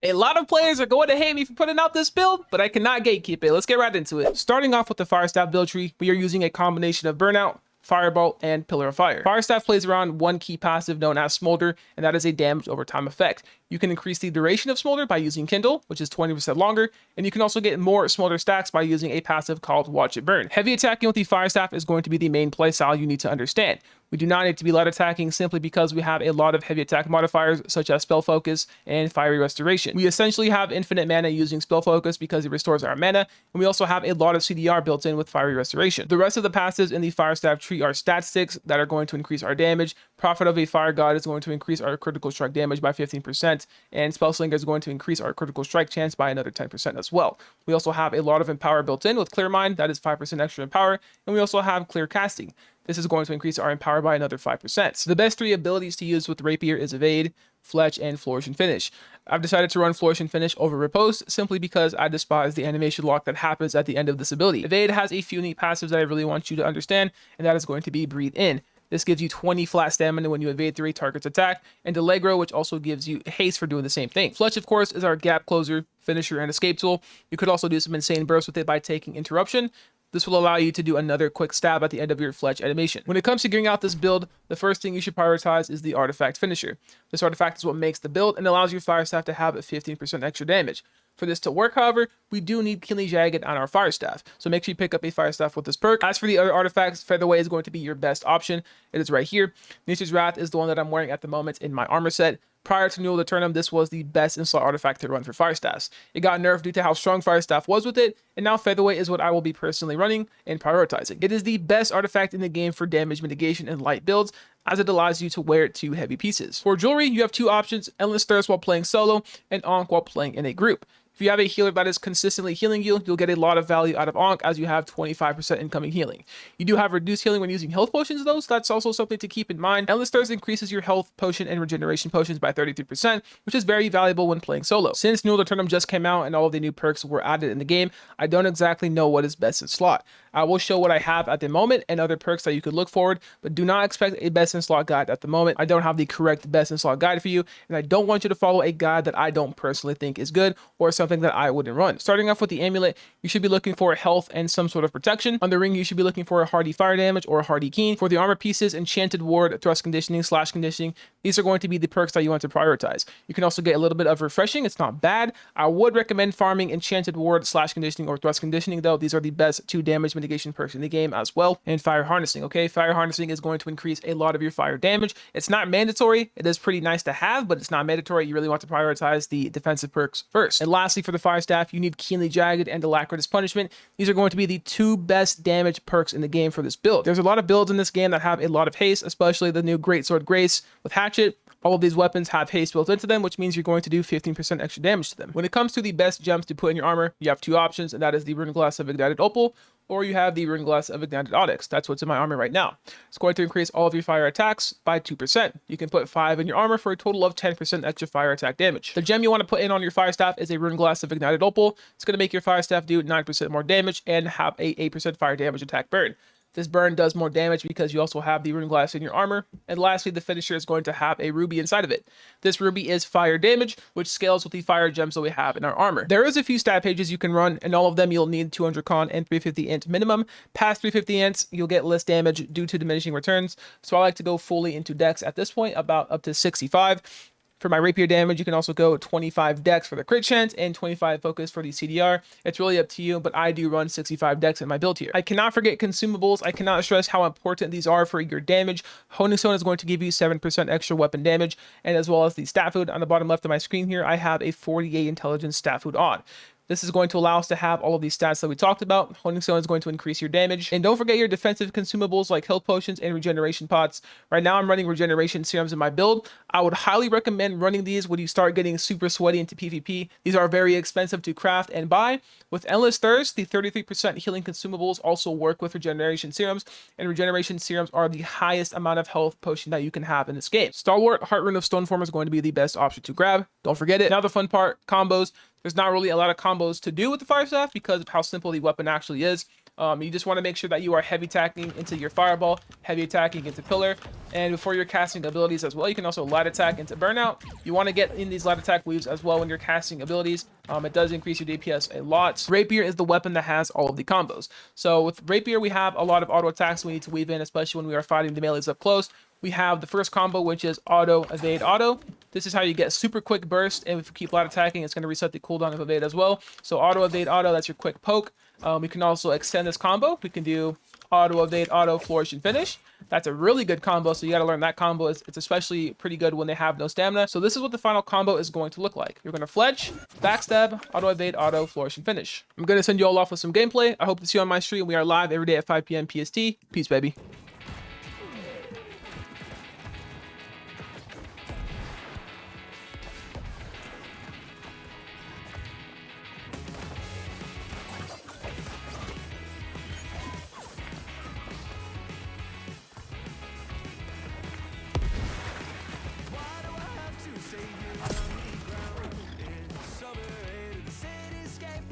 A lot of players are going to hate me for putting out this build, but I cannot gatekeep it. Let's get right into it. Starting off with the Fire Staff build tree, we are using a combination of Burnout, Firebolt, and Pillar of Fire. Fire Staff plays around one key passive known as Smolder, and that is a damage over time effect. You can increase the duration of Smolder by using Kindle, which is 20% longer, and you can also get more Smolder stacks by using a passive called Watch It Burn. Heavy attacking with the Fire Staff is going to be the main playstyle you need to understand. We do not need to be light attacking simply because we have a lot of heavy attack modifiers such as Spell Focus and Fiery Restoration. We essentially have infinite mana using Spell Focus because it restores our mana, and we also have a lot of CDR built in with Fiery Restoration. The rest of the passives in the Fire Staff tree are stat sticks that are going to increase our damage. Prophet of a Fire God is going to increase our critical strike damage by 15%, and Spellslinger is going to increase our critical strike chance by another 10% as well. We also have a lot of Empower built in with Clear Mind, that is 5% extra Empower, and we also have Clear Casting. This is going to increase our Empower by another 5%. So the best three abilities to use with Rapier is Evade, Fletch, and Flourish and Finish. I've decided to run Flourish and Finish over Riposte simply because I despise the animation lock that happens at the end of this ability. Evade has a few neat passives that I really want you to understand, and that is going to be Breathe In. This gives you 20 flat stamina when you evade through a target's attack, and Allegro, which also gives you haste for doing the same thing. Fletch, of course, is our gap closer, finisher, and escape tool. You could also do some insane bursts with it by taking Interruption. This will allow you to do another quick stab at the end of your Fletch animation. When it comes to gearing out this build, the first thing you should prioritize is the Artifact Finisher. This artifact is what makes the build and allows your Fire Staff to have a 15% extra damage. For this to work, however, we do need Keenly Jagged on our Fire Staff, so make sure you pick up a Fire Staff with this perk. As for the other artifacts, Featherweight is going to be your best option. It is right here. Nature's Wrath is the one that I'm wearing at the moment in my armor set. Prior to World Aeternum, this was the best in-slot artifact to run for Fire Staffs. It got nerfed due to how strong Fire Staff was with it, and now Featherweight is what I will be personally running and prioritizing. It is the best artifact in the game for damage mitigation and light builds, as it allows you to wear it to heavy pieces. For jewelry, you have two options: Endless Thirst while playing solo, and Ankh while playing in a group. If you have a healer that is consistently healing you, you'll get a lot of value out of Ankh as you have 25% incoming healing. You do have reduced healing when using health potions though, so that's also something to keep in mind. Endless Thirst increases your health potion and regeneration potions by 33%, which is very valuable when playing solo. Since World Aeternum just came out and all of the new perks were added in the game, I don't exactly know what is best in slot. I will show what I have at the moment and other perks that you could look forward, but do not expect a best in slot guide at the moment. I don't have the correct best in slot guide for you, and I don't want you to follow a guide that I don't personally think is good or something that I wouldn't run. Starting off with the amulet, you should be looking for health and some sort of protection. On the ring, you should be looking for a hardy fire damage or a hardy keen. For the armor pieces, enchanted ward, thrust conditioning, slash conditioning, these are going to be the perks that you want to prioritize. You can also get a little bit of refreshing. It's not bad. I would recommend farming enchanted ward, slash conditioning, or thrust conditioning though. These are the best 2 damage mitigation perks in the game as well. And fire harnessing, okay? Fire harnessing is going to increase a lot of your fire damage. It's not mandatory. It is pretty nice to have, but it's not mandatory. You really want to prioritize the defensive perks first. And lastly, for the Fire Staff, you need Keenly Jagged and Alacritous Punishment. These are going to be the 2 best damage perks in the game for this build. There's a lot of builds in this game that have a lot of haste, especially the new Greatsword Grace with Hatchet. All of these weapons have haste built into them, which means you're going to do 15% extra damage to them. When it comes to the best gems to put in your armor, you have 2 options, and that is the Rune Glass of Ignited Opal, or you have the Rune Glass of Ignited Onyx. That's what's in my armor right now. It's going to increase all of your fire attacks by 2%. You can put 5 in your armor for a total of 10% extra fire attack damage. The gem you want to put in on your Fire Staff is a Rune Glass of Ignited Opal. It's going to make your Fire Staff do 9% more damage and have a 8% fire damage attack burn. This burn does more damage because you also have the Rune Glass in your armor. And lastly, the finisher is going to have a ruby inside of it. This ruby is fire damage, which scales with the fire gems that we have in our armor. There is a few stat pages you can run, and all of them you'll need 200 con and 350 int minimum. Past 350 ints, you'll get less damage due to diminishing returns. So I like to go fully into dex at this point, about up to 65. For my rapier damage, you can also go 25 dex for the crit chance and 25 focus for the CDR. It's really up to you, but I do run 65 dex in my build here. I cannot forget consumables. I cannot stress how important these are for your damage. Honing Stone is going to give you 7% extra weapon damage, and as well as the stat food on the bottom left of my screen here, I have a 48 intelligence stat food on. This is going to allow us to have all of these stats that we talked about. Honing Stone is going to increase your damage. And don't forget your defensive consumables like health potions and regeneration pots. Right now, I'm running regeneration serums in my build. I would highly recommend running these when you start getting super sweaty into PvP. These are very expensive to craft and buy. With Endless Thirst, the 33% healing consumables also work with regeneration serums. And regeneration serums are the highest amount of health potion that you can have in this game. Stalwart Heart Rune of Stoneform is going to be the best option to grab. Don't forget it. Now the fun part, combos. There's not really a lot of combos to do with the Fire Staff because of how simple the weapon actually is. You just want to make sure that you are heavy attacking into your fireball, heavy attacking into pillar, and before you're casting abilities as well, you can also light attack into burnout. You want to get in these light attack weaves as well when you're casting abilities. It does increase your DPS a lot. Rapier is the weapon that has all of the combos. So with Rapier, we have a lot of auto attacks we need to weave in, especially when we are fighting the melees up close. We have the first combo, which is auto evade auto. This is how you get super quick burst, and if you keep light attacking, it's going to reset the cooldown of evade as well. So auto evade auto, that's your quick poke. We can also extend this combo. We can do auto evade auto flourish and finish. That's a really good combo, so you got to learn that combo. It's especially pretty good when they have no stamina. So this is what the final combo is going to look like. You're going to fletch, backstab, auto evade auto flourish and finish. I'm going to send you all off with some gameplay. I hope to see you on my stream. We are live every day at 5 p.m. PST. Peace, baby.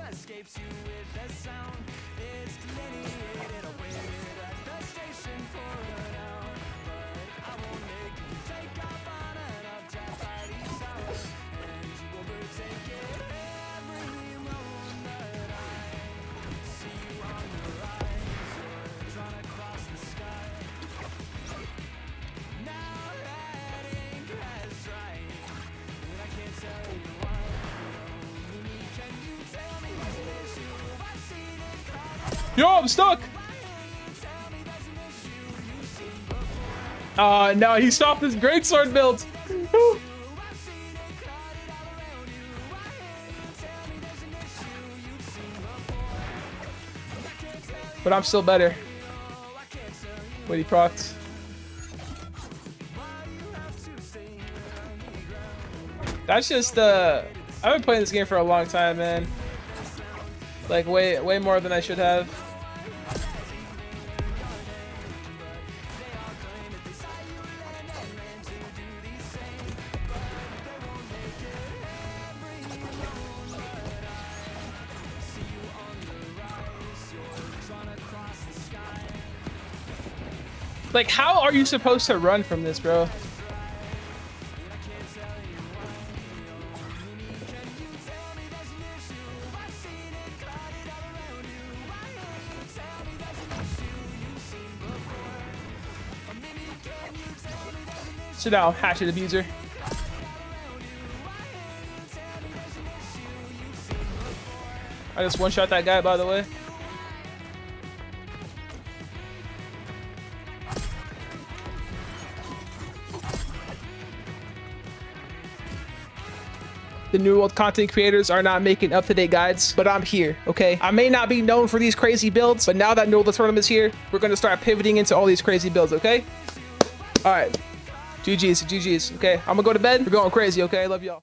Escapes you with a sound. It's delineated away at the station for an hour. But I won't make you take off on an object by these hours. And you overtake it every moment that I see you on the rise. You're trying to cross the sky. Now that ink has dried, and I can't tell you why. Can you tell me? Yo, I'm stuck. No, he stopped his greatsword build. But I'm still better. Wait, he procs. That's just I've been playing this game for a long time, man. Like way more than I should have. Like, how are you supposed to run from this, bro? Sit down, hatchet abuser. I just one-shot that guy, by the way. The New World content creators are not making up-to-date guides, but I'm here, okay? I may not be known for these crazy builds, but now that New World Aeternum is here, we're gonna start pivoting into all these crazy builds, okay? All right. GG's, okay? I'm gonna go to bed. We're going crazy, okay? Love y'all.